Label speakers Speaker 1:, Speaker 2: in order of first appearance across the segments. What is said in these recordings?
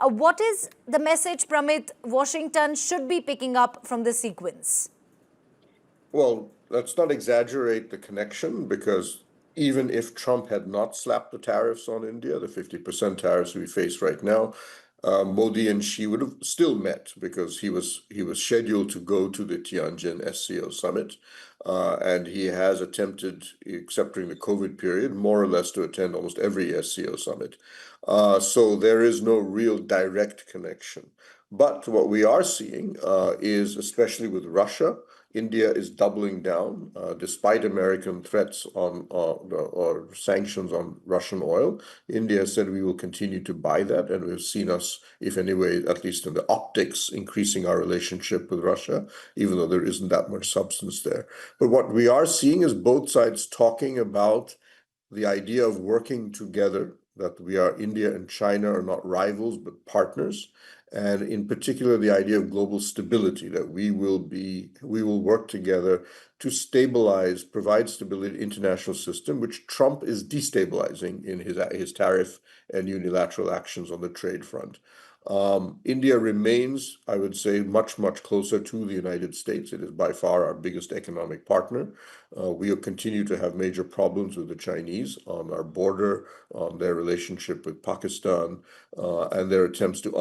Speaker 1: What is the message, Pramit, Washington should be picking up from this sequence?
Speaker 2: Well, let's not exaggerate the connection, because even if Trump had not slapped the tariffs on India, the 50% tariffs we face right now, Modi and Xi would have still met, because he was scheduled to go to the Tianjin SCO Summit, and he has attempted, except during the COVID period, more or less to attend almost every SCO Summit. So there is no real direct connection. But what we are seeing is, especially with Russia, India is doubling down, despite American threats on or sanctions on Russian oil. India has said we will continue to buy that, and we've seen us, if anyway, at least in the optics, increasing our relationship with Russia, even though there isn't that much substance there. But what we are seeing is both sides talking about the idea of working together, that India and China are not rivals but partners, and in particular the idea of global stability, that we will work together to provide stability to the international system, which Trump is destabilizing in his tariff and unilateral actions on the trade front. India remains, I would say, much, much closer to the United States. It is by far our biggest economic partner. We will continue to have major problems with the Chinese on our border, on their relationship with Pakistan, and their attempts to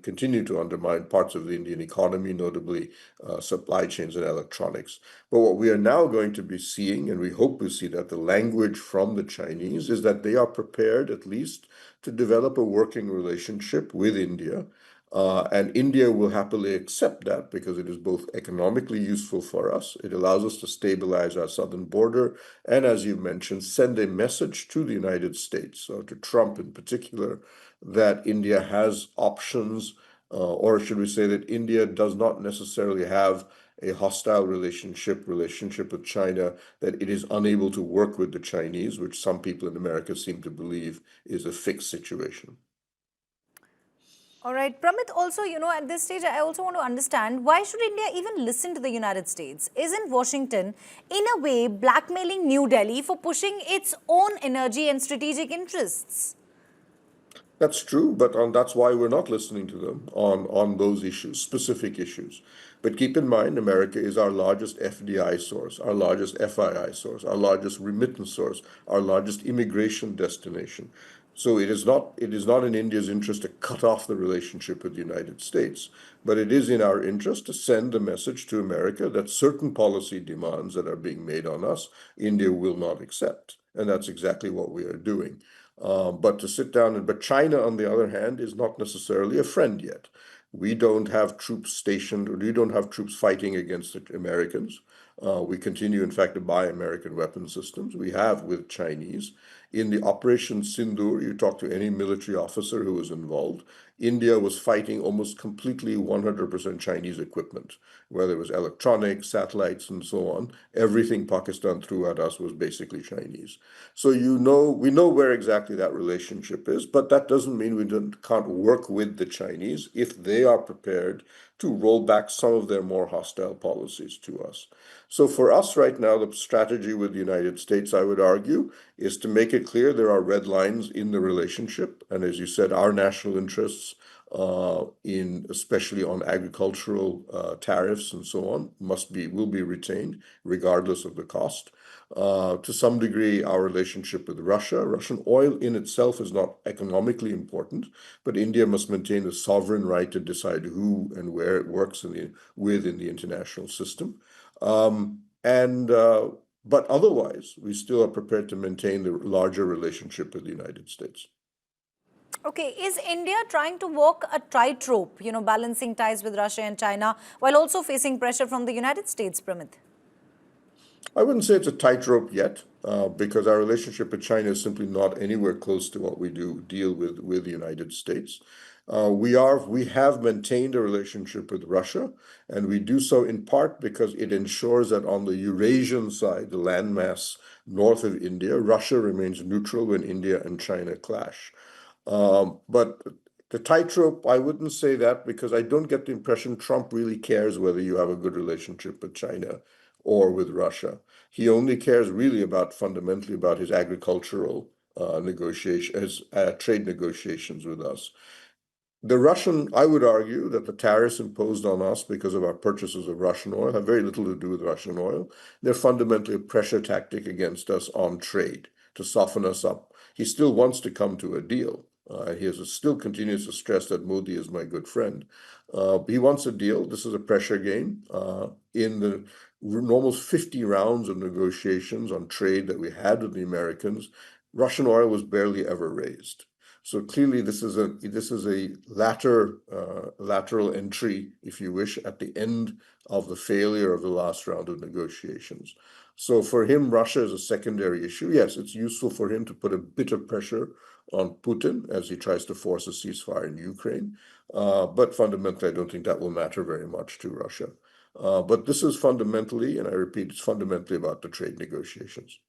Speaker 2: continue to undermine parts of the Indian economy, notably supply chains and electronics. But what we are now going to be seeing, and we hope we see that the language from the Chinese is that they are prepared at least to develop a working relationship with India. And India will happily accept that, because it is both economically useful for us. It allows us to stabilize our southern border, and, as you mentioned, send a message to the United States, so to Trump in particular, that India has options, or should we say that India does not necessarily have a hostile relationship with China, that it is unable to work with the Chinese, which some people in America seem to believe is a fixed situation.
Speaker 1: All right, Pramit, also, at this stage, I also want to understand, why should India even listen to the United States? Isn't Washington, in a way, blackmailing New Delhi for pushing its own energy and strategic interests?
Speaker 2: That's true, but that's why we're not listening to them on those issues, specific issues. But keep in mind, America is our largest FDI source, our largest FII source, our largest remittance source, our largest immigration destination. So it is not in India's interest to cut off the relationship with the United States, but it is in our interest to send a message to America that certain policy demands that are being made on us, India will not accept. And that's exactly what we are doing. But China, on the other hand, is not necessarily a friend yet. We don't have troops stationed, or we don't have troops fighting against the Americans. We continue, in fact, to buy American weapon systems. We have with Chinese. In the Operation Sindoor, you talk to any military officer who was involved, India was fighting almost completely 100% Chinese equipment, whether it was electronics, satellites, and so on. Everything Pakistan threw at us was basically Chinese. So we know where exactly that relationship is, but that doesn't mean we can't work with the Chinese if they are prepared to roll back some of their more hostile policies to us. So for us right now, the strategy with the United States, I would argue, is to make it clear there are red lines in the relationship. And as you said, our national interests, especially on agricultural tariffs and so on, will be retained regardless of the cost. To some degree, our relationship with Russian oil in itself is not economically important, but India must maintain the sovereign right to decide who and where it works within the international system. But otherwise, we still are prepared to maintain the larger relationship with the United States.
Speaker 1: Okay, is India trying to walk a tightrope, balancing ties with Russia and China, while also facing pressure from the United States, Pramit?
Speaker 2: I wouldn't say it's a tightrope yet, because our relationship with China is simply not anywhere close to what we deal with the United States. We have maintained a relationship with Russia, and we do so in part because it ensures that on the Eurasian side, the landmass north of India, Russia remains neutral when India and China clash. But the tightrope, I wouldn't say that, because I don't get the impression Trump really cares whether you have a good relationship with China or with Russia. He only cares really fundamentally about his agricultural trade negotiations with us. I would argue that the tariffs imposed on us because of our purchases of Russian oil have very little to do with Russian oil. They're fundamentally a pressure tactic against us on trade to soften us up. He still wants to come to a deal. Still continues to stress that Modi is my good friend. He wants a deal. This is a pressure game. In the almost 50 rounds of negotiations on trade that we had with the Americans, Russian oil was barely ever raised. So clearly, this is a lateral entry, if you wish, at the end of the failure of the last round of negotiations. So for him, Russia is a secondary issue. Yes, it's useful for him to put a bit of pressure on Putin as he tries to force a ceasefire in Ukraine. But fundamentally, I don't think that will matter very much to Russia. But this is fundamentally, and I repeat, it's fundamentally about the trade negotiations.